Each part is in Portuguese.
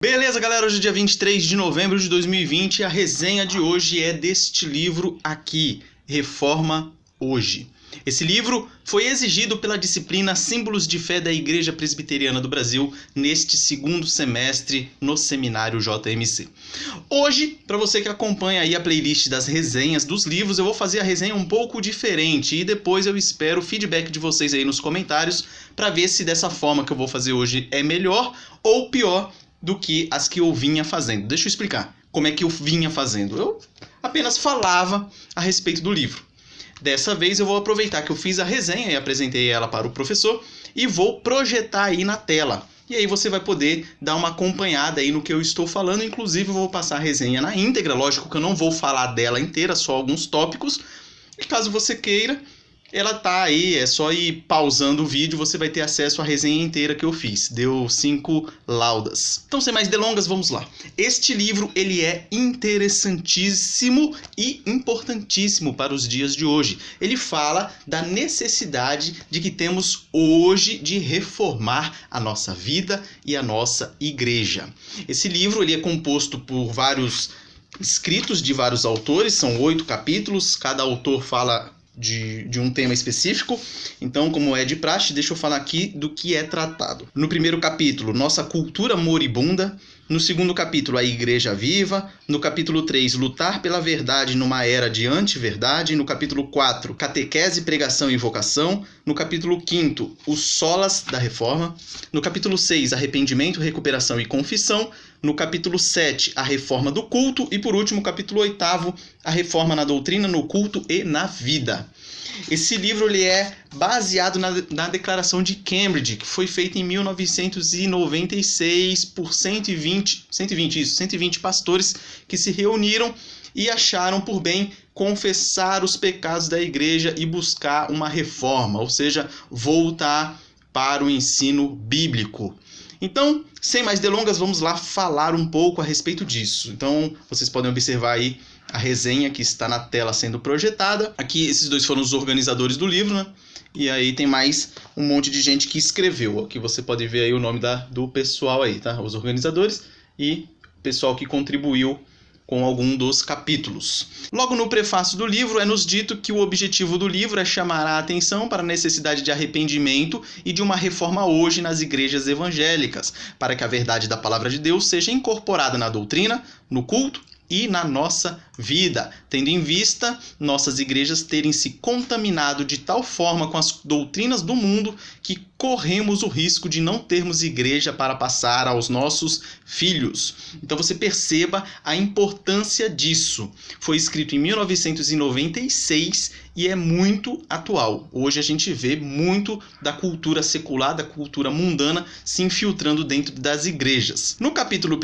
Beleza, galera? Hoje é dia 23 de novembro de 2020 e a resenha de hoje é deste livro aqui, Reforma Hoje. Esse livro foi exigido pela disciplina Símbolos de Fé da Igreja Presbiteriana do Brasil neste segundo semestre no Seminário JMC. Hoje, para você que acompanha aí a playlist das resenhas dos livros, eu vou fazer a resenha um pouco diferente e depois eu espero o feedback de vocês aí nos comentários para ver se dessa forma que eu vou fazer hoje é melhor ou pior do que as que eu vinha fazendo. Deixa eu explicar como é que eu vinha fazendo. Eu apenas falava a respeito do livro. Dessa vez eu vou aproveitar que eu fiz a resenha e apresentei ela para o professor e vou projetar aí na tela. E aí você vai poder dar uma acompanhada aí no que eu estou falando. Inclusive eu vou passar a resenha na íntegra. Lógico que eu não vou falar dela inteira, só alguns tópicos. E caso você queira, ela tá aí, é só ir pausando o vídeo, você vai ter acesso à resenha inteira que eu fiz. Deu 5 laudas. Então, sem mais delongas, vamos lá. Este livro, ele é interessantíssimo e importantíssimo para os dias de hoje. Ele fala da necessidade de que temos hoje de reformar a nossa vida e a nossa igreja. Esse livro, ele é composto por vários escritos de vários autores, são 8 capítulos, cada autor fala de um tema específico. Então, como é de praxe, deixa eu falar aqui do que é tratado. No primeiro capítulo, nossa cultura moribunda. No segundo capítulo, a igreja viva. No capítulo 3, lutar pela verdade numa era de anti-verdade. No capítulo 4, catequese, pregação e vocação. No capítulo 5, os solas da reforma. No capítulo 6, arrependimento, recuperação e confissão. No capítulo 7, a reforma do culto. E por último, capítulo 8, a reforma na doutrina, no culto e na vida. Esse livro ele é baseado na Declaração de Cambridge, que foi feita em 1996 por 120 pastores que se reuniram e acharam por bem confessar os pecados da igreja e buscar uma reforma, ou seja, voltar para o ensino bíblico. Então, sem mais delongas, vamos lá falar um pouco a respeito disso. Então, vocês podem observar aí a resenha que está na tela sendo projetada. Aqui, esses dois foram os organizadores do livro, né? E aí tem mais um monte de gente que escreveu. Aqui você pode ver aí o nome do pessoal aí, tá? Os organizadores e o pessoal que contribuiu com algum dos capítulos. Logo no prefácio do livro é nos dito que o objetivo do livro é chamar a atenção para a necessidade de arrependimento e de uma reforma hoje nas igrejas evangélicas, para que a verdade da palavra de Deus seja incorporada na doutrina, no culto e na nossa vida, tendo em vista nossas igrejas terem se contaminado de tal forma com as doutrinas do mundo que corremos o risco de não termos igreja para passar aos nossos filhos. Então você perceba a importância disso. Foi escrito em 1996 e é muito atual. Hoje a gente vê muito da cultura secular, da cultura mundana se infiltrando dentro das igrejas. No capítulo 1,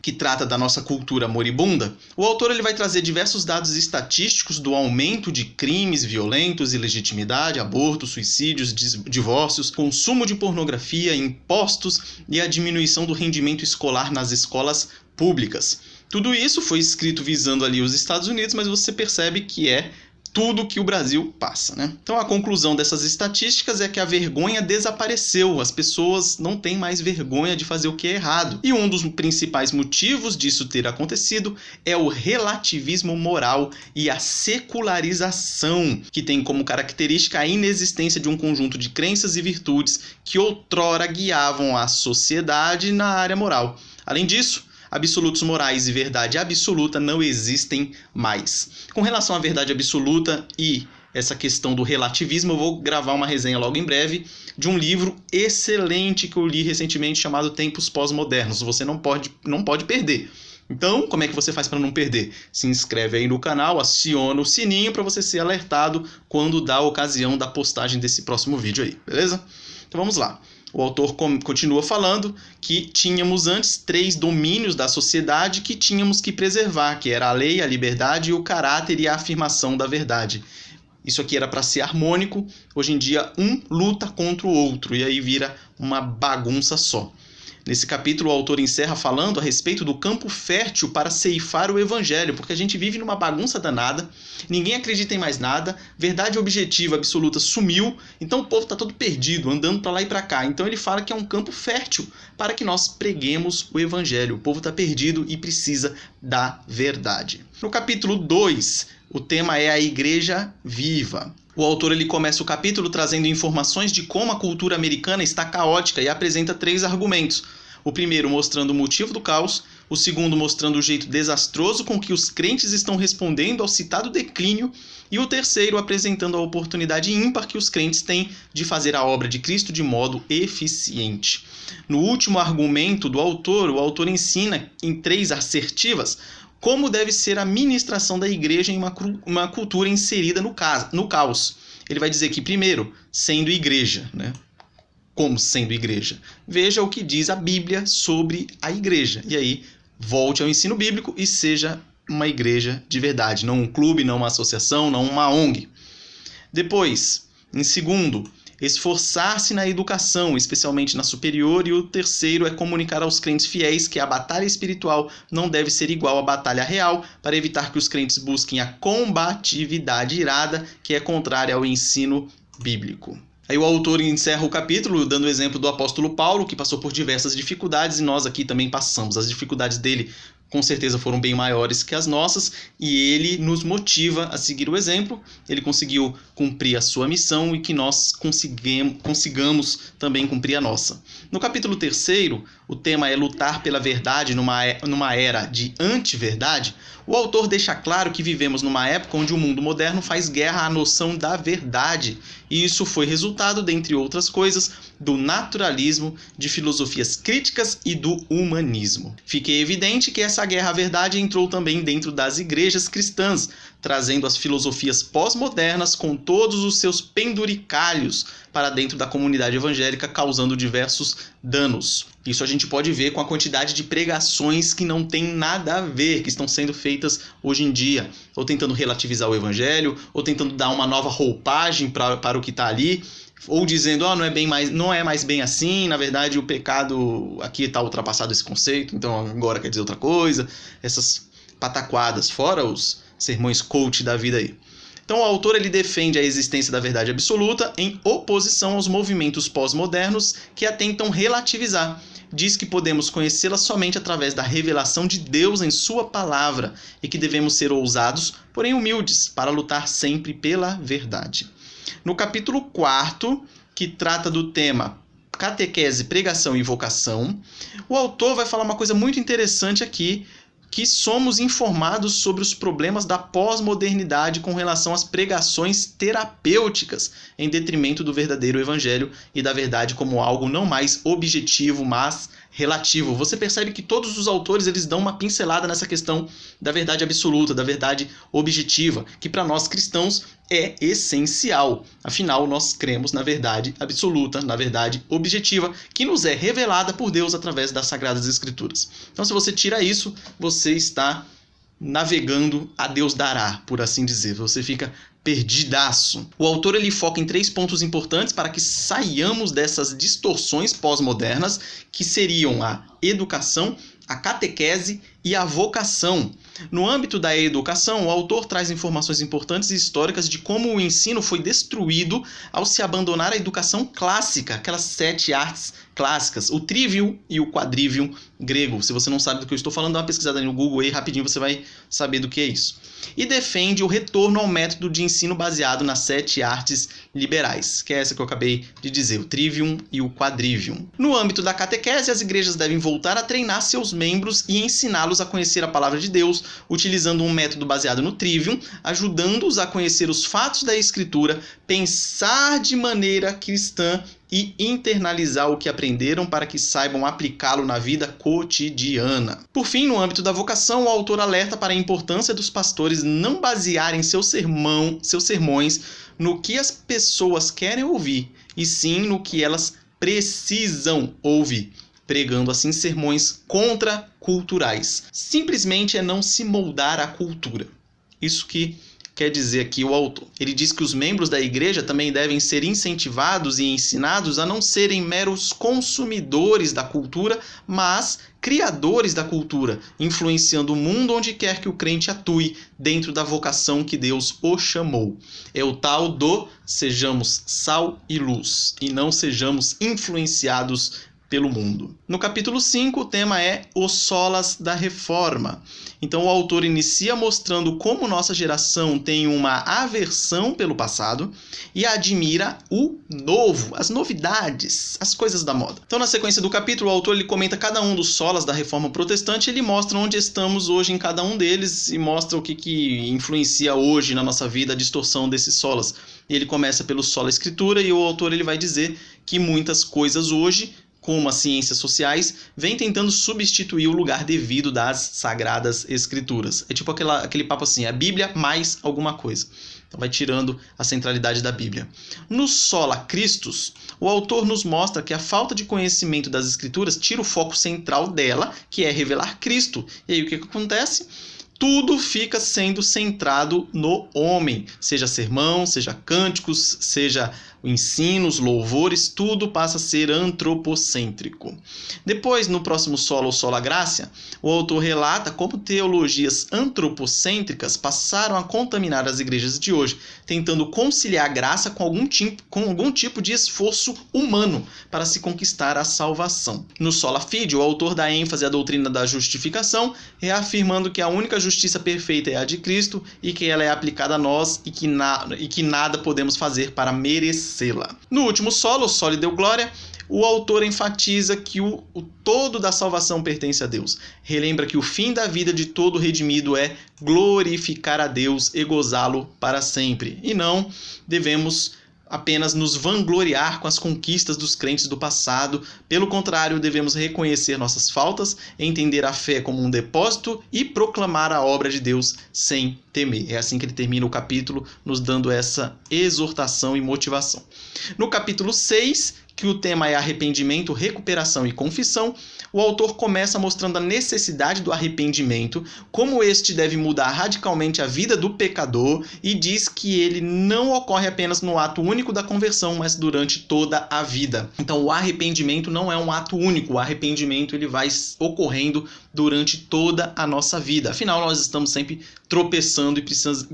que trata da nossa cultura moribunda, o autor ele vai trazer diversos dados estatísticos do aumento de crimes violentos, ilegitimidade, abortos, suicídios, divórcios, consumo de pornografia, impostos e a diminuição do rendimento escolar nas escolas públicas. Tudo isso foi escrito visando ali os Estados Unidos, mas você percebe que é tudo que o Brasil passa, né? Então a conclusão dessas estatísticas é que a vergonha desapareceu, as pessoas não têm mais vergonha de fazer o que é errado. E um dos principais motivos disso ter acontecido é o relativismo moral e a secularização, que tem como característica a inexistência de um conjunto de crenças e virtudes que outrora guiavam a sociedade na área moral. Além disso, absolutos morais e verdade absoluta não existem mais. Com relação à verdade absoluta e essa questão do relativismo, eu vou gravar uma resenha logo em breve de um livro excelente que eu li recentemente chamado Tempos Pós-Modernos. Você não pode perder. Então, como é que você faz para não perder? Se inscreve aí no canal, aciona o sininho para você ser alertado quando dá a ocasião da postagem desse próximo vídeo aí, beleza? Então vamos lá. O autor continua falando que tínhamos antes 3 domínios da sociedade que tínhamos que preservar, que era a lei, a liberdade, o caráter e a afirmação da verdade. Isso aqui era para ser harmônico, hoje em dia um luta contra o outro e aí vira uma bagunça só. Nesse capítulo, o autor encerra falando a respeito do campo fértil para ceifar o evangelho, porque a gente vive numa bagunça danada, ninguém acredita em mais nada, verdade objetiva absoluta sumiu, então o povo está todo perdido, andando para lá e para cá. Então ele fala que é um campo fértil para que nós preguemos o evangelho. O povo está perdido e precisa da verdade. No capítulo 2, o tema é a igreja viva. O autor ele começa o capítulo trazendo informações de como a cultura americana está caótica e apresenta 3 argumentos. O primeiro mostrando o motivo do caos, o segundo mostrando o jeito desastroso com que os crentes estão respondendo ao citado declínio e o terceiro apresentando a oportunidade ímpar que os crentes têm de fazer a obra de Cristo de modo eficiente. No último argumento do autor, o autor ensina em 3 assertivas como deve ser a ministração da igreja em uma cultura inserida no caos. Ele vai dizer que, primeiro, sendo igreja, né? Como sendo igreja? Veja o que diz a Bíblia sobre a igreja. E aí, volte ao ensino bíblico e seja uma igreja de verdade. Não um clube, não uma associação, não uma ONG. Depois, em segundo, esforçar-se na educação, especialmente na superior, e o terceiro é comunicar aos crentes fiéis que a batalha espiritual não deve ser igual à batalha real, para evitar que os crentes busquem a combatividade irada, que é contrária ao ensino bíblico. Aí o autor encerra o capítulo dando o exemplo do apóstolo Paulo, que passou por diversas dificuldades, e nós aqui também passamos. As dificuldades dele com certeza foram bem maiores que as nossas, e ele nos motiva a seguir o exemplo. Ele conseguiu cumprir a sua missão e que nós consigamos também cumprir a nossa. No capítulo 3º, o tema é lutar pela verdade numa era de anti-verdade. O autor deixa claro que vivemos numa época onde o mundo moderno faz guerra à noção da verdade, e isso foi resultado, dentre outras coisas, do naturalismo, de filosofias críticas e do humanismo. Fica evidente que essa guerra à verdade entrou também dentro das igrejas cristãs, trazendo as filosofias pós-modernas com todos os seus penduricalhos para dentro da comunidade evangélica, causando diversos danos. Isso a gente pode ver com a quantidade de pregações que não tem nada a ver, que estão sendo feitas hoje em dia, ou tentando relativizar o evangelho, ou tentando dar uma nova roupagem para o que está ali, ou dizendo, não é mais bem assim, na verdade o pecado aqui está ultrapassado esse conceito, então agora quer dizer outra coisa, essas pataquadas, fora os sermões coach da vida aí. Então o autor ele defende a existência da verdade absoluta em oposição aos movimentos pós-modernos que a tentam relativizar. Diz que podemos conhecê-la somente através da revelação de Deus em sua palavra e que devemos ser ousados, porém humildes, para lutar sempre pela verdade. No capítulo 4, que trata do tema catequese, pregação e vocação, o autor vai falar uma coisa muito interessante aqui, que somos informados sobre os problemas da pós-modernidade com relação às pregações terapêuticas, em detrimento do verdadeiro evangelho e da verdade como algo não mais objetivo, mas relativo. Você percebe que todos os autores eles dão uma pincelada nessa questão da verdade absoluta, da verdade objetiva, que para nós cristãos é essencial. Afinal, nós cremos na verdade absoluta, na verdade objetiva, que nos é revelada por Deus através das Sagradas Escrituras. Então, se você tira isso, você está navegando a Deus dará, por assim dizer. Você fica perdidaço. O autor ele foca em 3 pontos importantes para que saiamos dessas distorções pós-modernas, que seriam a educação, a catequese e a vocação. No âmbito da educação, o autor traz informações importantes e históricas de como o ensino foi destruído ao se abandonar a educação clássica, aquelas 7 artes clássicas, o trivium e o quadrivium grego. Se você não sabe do que eu estou falando, dá uma pesquisada no Google aí, rapidinho você vai saber do que é isso. E defende o retorno ao método de ensino baseado nas 7 artes liberais, que é essa que eu acabei de dizer, o trivium e o quadrivium. No âmbito da catequese, as igrejas devem voltar a treinar seus membros e ensiná-los a conhecer a palavra de Deus, utilizando um método baseado no trivium, ajudando-os a conhecer os fatos da Escritura, pensar de maneira cristã e internalizar o que aprenderam para que saibam aplicá-lo na vida cotidiana. Por fim, no âmbito da vocação, o autor alerta para a importância dos pastores não basearem seus sermões no que as pessoas querem ouvir, e sim no que elas precisam ouvir, pregando assim sermões contraculturais. Simplesmente é não se moldar à cultura. Isso que quer dizer aqui o autor? Ele diz que os membros da igreja também devem ser incentivados e ensinados a não serem meros consumidores da cultura, mas criadores da cultura, influenciando o mundo onde quer que o crente atue, dentro da vocação que Deus o chamou. É o tal do sejamos sal e luz, e não sejamos influenciados pelo mundo. No capítulo 5, o tema é os solas da reforma. Então o autor inicia mostrando como nossa geração tem uma aversão pelo passado e admira o novo, as novidades, as coisas da moda. Então na sequência do capítulo, o autor ele comenta cada um dos solas da reforma protestante, ele mostra onde estamos hoje em cada um deles e mostra o que influencia hoje na nossa vida a distorção desses solas. E ele começa pelo sola escritura e o autor ele vai dizer que muitas coisas hoje, como as ciências sociais, vem tentando substituir o lugar devido das sagradas escrituras. É tipo aquele papo assim, a Bíblia mais alguma coisa. Então vai tirando a centralidade da Bíblia. No Sola Christus, o autor nos mostra que a falta de conhecimento das escrituras tira o foco central dela, que é revelar Cristo. E aí o que acontece? Tudo fica sendo centrado no homem, seja sermão, seja cânticos, seja ensinos, louvores, tudo passa a ser antropocêntrico. Depois, no próximo solo, o Sola Gratia, o autor relata como teologias antropocêntricas passaram a contaminar as igrejas de hoje, tentando conciliar a graça com algum tipo de esforço humano para se conquistar a salvação. No Sola Fide, o autor dá ênfase à doutrina da justificação, reafirmando que a única justiça perfeita é a de Cristo e que ela é aplicada a nós e que nada podemos fazer para merecê-la. No último solo, o Soli Deo Gloria, o autor enfatiza que o todo da salvação pertence a Deus. Relembra que o fim da vida de todo redimido é glorificar a Deus e gozá-lo para sempre. E não devemos apenas nos vangloriar com as conquistas dos crentes do passado. Pelo contrário, devemos reconhecer nossas faltas, entender a fé como um depósito e proclamar a obra de Deus sem temer. É assim que ele termina o capítulo, nos dando essa exortação e motivação. No capítulo 6, que o tema é arrependimento, recuperação e confissão, o autor começa mostrando a necessidade do arrependimento, como este deve mudar radicalmente a vida do pecador e diz que ele não ocorre apenas no ato único da conversão, mas durante toda a vida. Então o arrependimento não é um ato único, o arrependimento ele vai ocorrendo durante toda a nossa vida. Afinal, nós estamos sempre tropeçando e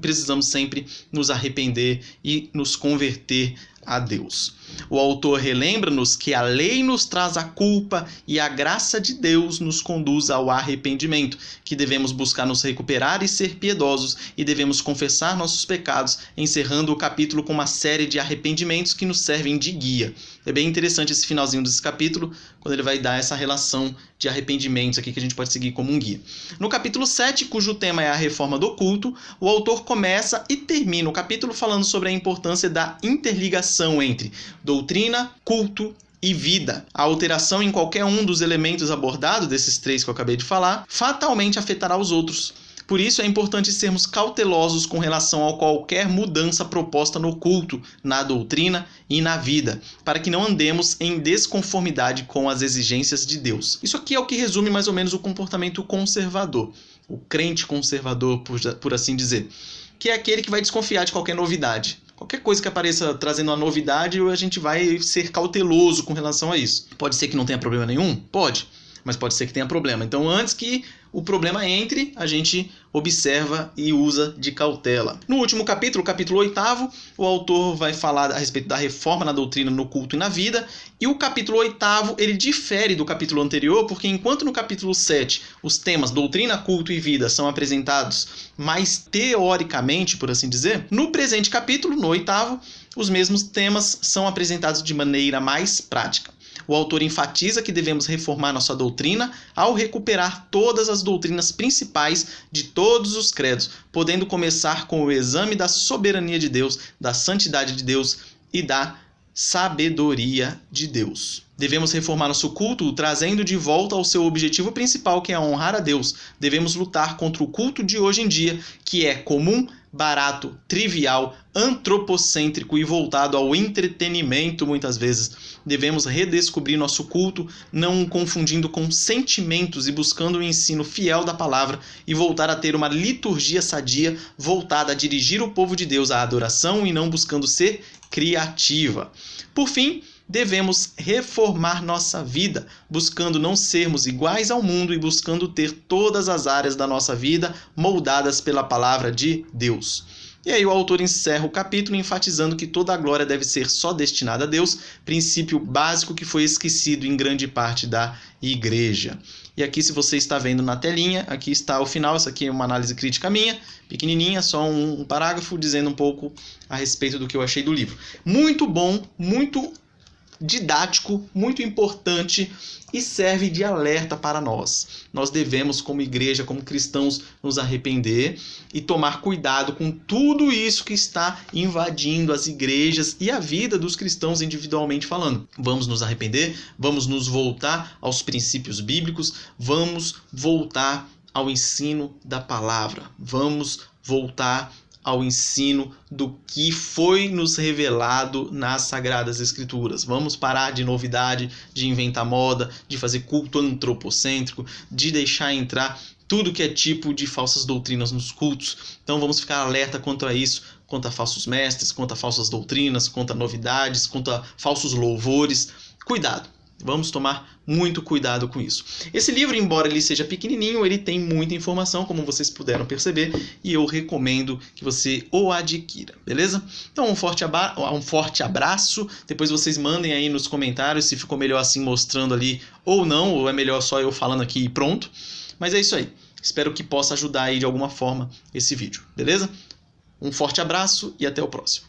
precisamos sempre nos arrepender e nos converter a Deus. O autor relembra-nos que a lei nos traz a culpa e a graça de Deus nos conduz ao arrependimento, que devemos buscar nos recuperar e ser piedosos e devemos confessar nossos pecados, encerrando o capítulo com uma série de arrependimentos que nos servem de guia. É bem interessante esse finalzinho desse capítulo, quando ele vai dar essa relação de arrependimentos aqui que a gente pode seguir como um guia. No capítulo 7, cujo tema é a reforma do culto, o autor começa e termina o capítulo falando sobre a importância da interligação entre doutrina, culto e vida. A alteração em qualquer um dos elementos abordados, desses três que eu acabei de falar, fatalmente afetará os outros. Por isso é importante sermos cautelosos com relação a qualquer mudança proposta no culto, na doutrina e na vida, para que não andemos em desconformidade com as exigências de Deus. Isso aqui é o que resume mais ou menos o comportamento conservador, o crente conservador, por assim dizer, que é aquele que vai desconfiar de qualquer novidade. Qualquer coisa que apareça trazendo uma novidade, a gente vai ser cauteloso com relação a isso. Pode ser que não tenha problema nenhum? Pode, mas pode ser que tenha problema. Então, antes que o problema entre, a gente observa e usa de cautela. No último capítulo, o capítulo 8º, o autor vai falar a respeito da reforma na doutrina, no culto e na vida. E o capítulo 8º, ele difere do capítulo anterior, porque enquanto no capítulo 7 os temas doutrina, culto e vida são apresentados mais teoricamente, por assim dizer, no presente capítulo, no 8º, os mesmos temas são apresentados de maneira mais prática. O autor enfatiza que devemos reformar nossa doutrina ao recuperar todas as doutrinas principais de todos os credos, podendo começar com o exame da soberania de Deus, da santidade de Deus e da sabedoria de Deus. Devemos reformar nosso culto, trazendo de volta ao seu objetivo principal, que é honrar a Deus. Devemos lutar contra o culto de hoje em dia, que é comum, barato, trivial, antropocêntrico e voltado ao entretenimento muitas vezes. Devemos redescobrir nosso culto, não confundindo com sentimentos e buscando um ensino fiel da palavra e voltar a ter uma liturgia sadia voltada a dirigir o povo de Deus à adoração e não buscando ser criativa. Por fim, devemos reformar nossa vida, buscando não sermos iguais ao mundo e buscando ter todas as áreas da nossa vida moldadas pela palavra de Deus. E aí o autor encerra o capítulo enfatizando que toda a glória deve ser só destinada a Deus, princípio básico que foi esquecido em grande parte da igreja. E aqui, se você está vendo na telinha, aqui está o final. Isso aqui é uma análise crítica minha, pequenininha, só um parágrafo dizendo um pouco a respeito do que eu achei do livro. Muito bom, muito didático, muito importante e serve de alerta para nós. Nós devemos, como igreja, como cristãos, nos arrepender e tomar cuidado com tudo isso que está invadindo as igrejas e a vida dos cristãos individualmente falando. Vamos nos arrepender, vamos nos voltar aos princípios bíblicos, vamos voltar ao ensino da palavra, vamos voltar ao ensino do que foi nos revelado nas Sagradas Escrituras. Vamos parar de novidade, de inventar moda, de fazer culto antropocêntrico, de deixar entrar tudo que é tipo de falsas doutrinas nos cultos. Então vamos ficar alerta quanto a isso, quanto a falsos mestres, quanto a falsas doutrinas, quanto a novidades, quanto a falsos louvores. Cuidado! Vamos tomar muito cuidado com isso. Esse livro, embora ele seja pequenininho, ele tem muita informação, como vocês puderam perceber, e eu recomendo que você o adquira, beleza? Então, um forte abraço. Depois vocês mandem aí nos comentários se ficou melhor assim mostrando ali ou não, ou é melhor só eu falando aqui e pronto. Mas é isso aí. Espero que possa ajudar aí de alguma forma esse vídeo, beleza? Um forte abraço e até o próximo.